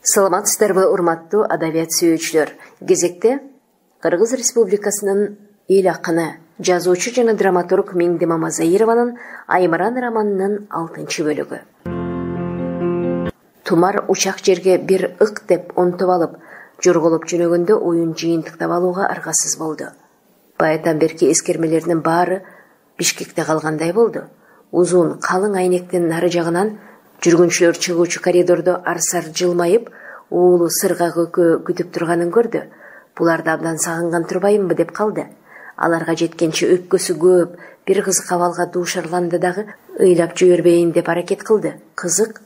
Саламатсыздарбы, урматтуу адабият сүйүүчүлөр. Кезекте Кыргыз Республикасынын эл акыны, жазуучу жана драматург Меңди Мамазаированын Аймаран романынын 6-бөлүгү. Тумар учак жерге бир ык деп онтуп алып, жорголоп жөнөгөндө оюн жыйынтыктап алууга аргасыз болду. Баятан берки эскермелеринин баары Бишкекте калгандай болду. Узун, калың айнектин нары жагынан жүргүнчүлөр чыгуучу коридордо арсар жылмайып, уулу сырга көкө күтүп турганын көрдү. Буларды абдан сагынган турбайымбы деп калды. Аларга жеткенче өпкөсү көп, бир кызык абалга дуушарланды дагы ыйлап жибербейин деп аракет кылды. Кызык,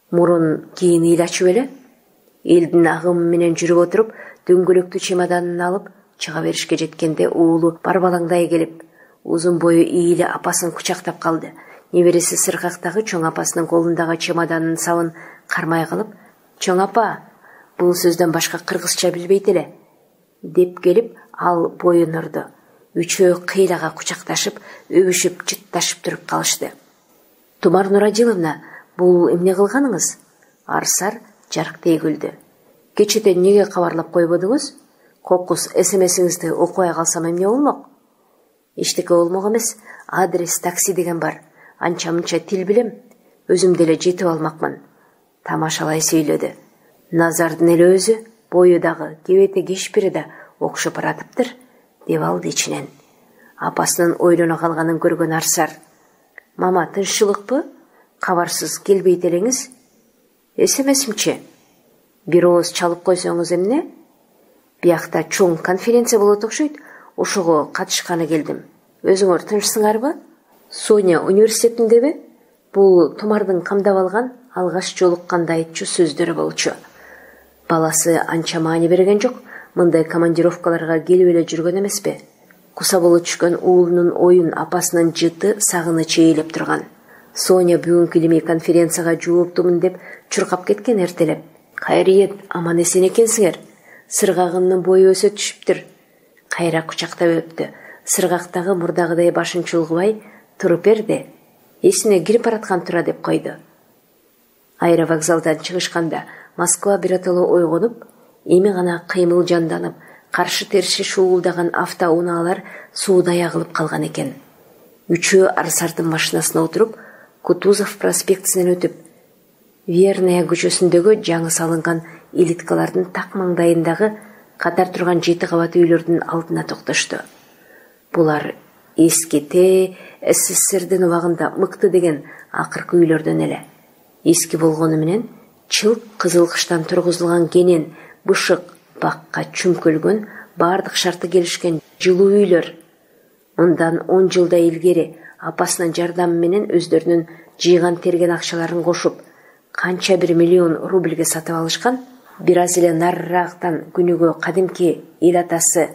мурун кийин ыйлачу эле. Элдин агымы менен жүрүп отуруп, дөңгөлөктүү чемоданын алып чыга беришке жеткенде уулу барбалаңдай келип, узун бою ийиле апасын кучактап калды. Небереси сыргактагы чоң апасынын колундагы чемоданын сабын кармай калып, "Чоң апа, бул сөздөн башка кыргызча билбейт эле" деп келип, ал боюн урду. Үчөө кыйлага кучакташып, өбүшүп, жытташып туруп калышты. "Тумар Нурадиловна, бул эмне кылганыңыз?" Арсар жарктей күлдү. "Кечете неге кабарлап койбодуңуз? Кокус СМСиңизди окубай калсам эмне болмок?" "Эчтеке болмок эмес, адрес такси деген бар. Анча-мынча тил билем, өзүм деле жетип алмакмын." Тамашалай сүйлөдү. Назардын эле өзү, бою дагы, кебете кешпири да окшоп баратыптыр, деп алды ичинен. Апасынын ойлоно калганын көргөн Арсар: "Мама, тынччылыкпы? Кабарсыз келбейт элеңиз?" "СМСимчи? Бир ооз чалып койсоңуз эмне?" "Биякта чоң конференция болот окшойт, ошого катышканы келдим. Өзүңөр тынчсыңарбы?" "Соня университетиндеби?" Бул Тумардын камдап алган алгаш жолукканда айтчу сөздөрү болчу. Баласы анча маани берген жок, мындай командировкаларга келип эле жүргөн эмеспи. Куса болуп түшкөн уулунун оюн апасынын жыты сагынычы ээлеп турган. Соня бүгүнкү илимий конференцияга жооптумун деп чуркап кеткен эртелеп. "Кайриет, аман эсен экенсиңер. Сыргагымдын бою өсө түшүптүр." Кайра кучактап өптү. Сыргактагы мурдагыдай башын чулгубай туруп берди. "Эсине кирип бараткан тура" деп койду. Аэровокзалдан чыгышканда Москва биротоло ойгонуп, эми гана кыймыл жанданып, каршы-терши шуулдаган автоунаалар суудая кылып калган экен. Үчөө Арсардын машинасына отуруп, Кутузов проспектисинен өтүп, Верная көчөсүндөгү жаңы салынган элиткалардын так маңдайындагы катар турган 7 кабат үйлөрдүн алдына токтошту. Булар эски СССРдин убагында мыкты деген акыркы үйлөрдөн эле. Эски болгону менен чылк кызыл кыштан тургузулган кенен, бышык, бакка чүмкөлгөн, бардык шарты келишкен жылуу үйлөр. Мындан 10 жылда илгери апасынын жардамы менен өздөрүнүн жыйган терген акчаларын кошуп, канча бир миллион рубльге сатып алышкан. Бир аз эле нарыраактан күнүгө кадимки эл атасы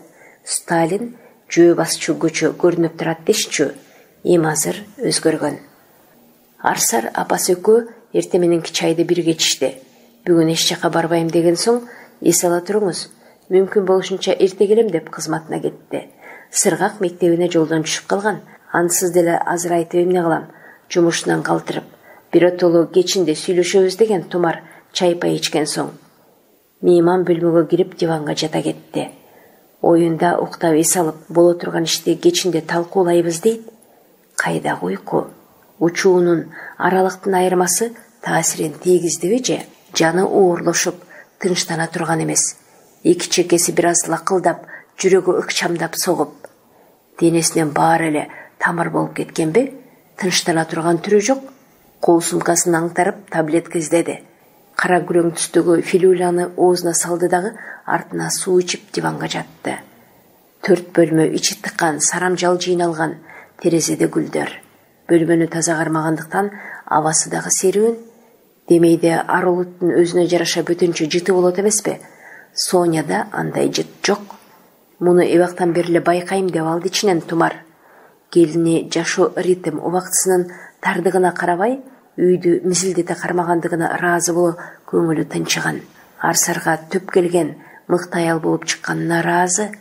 Сталин жөө басчу көчө көрүнүп турат дешчү. Эми азыр өзгөргөн. Арсар апасы экөө эрте мененки чайды бирге ичишти. "Бүгүн эч жака барбайм" деген соң, "Эс ала туруңуз, мүмкүн болушунча эрте келем" деп кызматына кетти. Сыргак мектебине жолдон түшүп калган. Ансыз деле азыр айтып эмне кылам, жумушунан калтырып. Биротоло кечинде сүйлөшөбүз деген Тумар чай-пай ичкен соң, мейман бөлмөгө кирип диванга жата кетти. Оюнда уктап эс алып, боло турган ишти кечинде талкуулайбыз дейт. Кайдагы уйку? Учуунун, аралыктын айырмасы таасирин тийгиздиби же? Жаны оорлошуп, тынчтана турган эмес. Эки чекеси бир аз лакылдап, жүрөгү ыкчамдап согуп. Денесинен баары эле тамыр болуп кеткенби? Тынчтана турган түрү жок. Кол сумкасын аңтарып, таблетка издеди. Кара күрөң түстөгү филюляны оозуна салды дагы артына суу ичип диванга жатты. 4 бөлмө ичи тыккан, сарам жал жыйналган, терезеде гүлдөр. Бөлмөнү таза кармагандыктан абасы дагы серүүн. Демейде арулуттун өзүнө жараша бөтөнчө жыты болот эмеспи? Соняда андай жыт жок. Муну эбактан бери эле байкайм деп алды ичинен Тумар. Келини жашоо ритм убактысынын тардыгына карабай, үйдү мизилдете кармагандыгына ыраазы боло көңүлү тынчыган. Арсарга төп келген, мыкты аял болуп чыкканына ыраазы.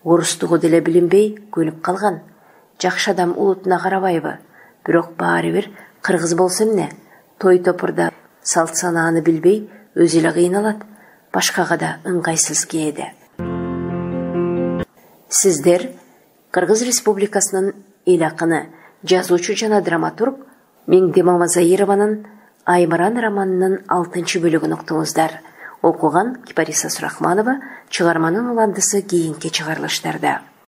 Орустугу деле билинбей көнүп калган. Жакшы адам улутуна карабайбы? Бирок баары бир кыргыз болсо эмне? Той топурда салт санааны билбей өзү эле кыйналат, башкага да ыңгайсыз кээде. Сиздер Кыргыз Республикасынын эл акыны, жазуучу жана драматург Меңде Мамазаированын Аймыран романынын 6 бөлүгүн уктуңуздар. Окуган Кипариса Сурахманова, чыгарманын уландысы кийинки чыгарылыштарда.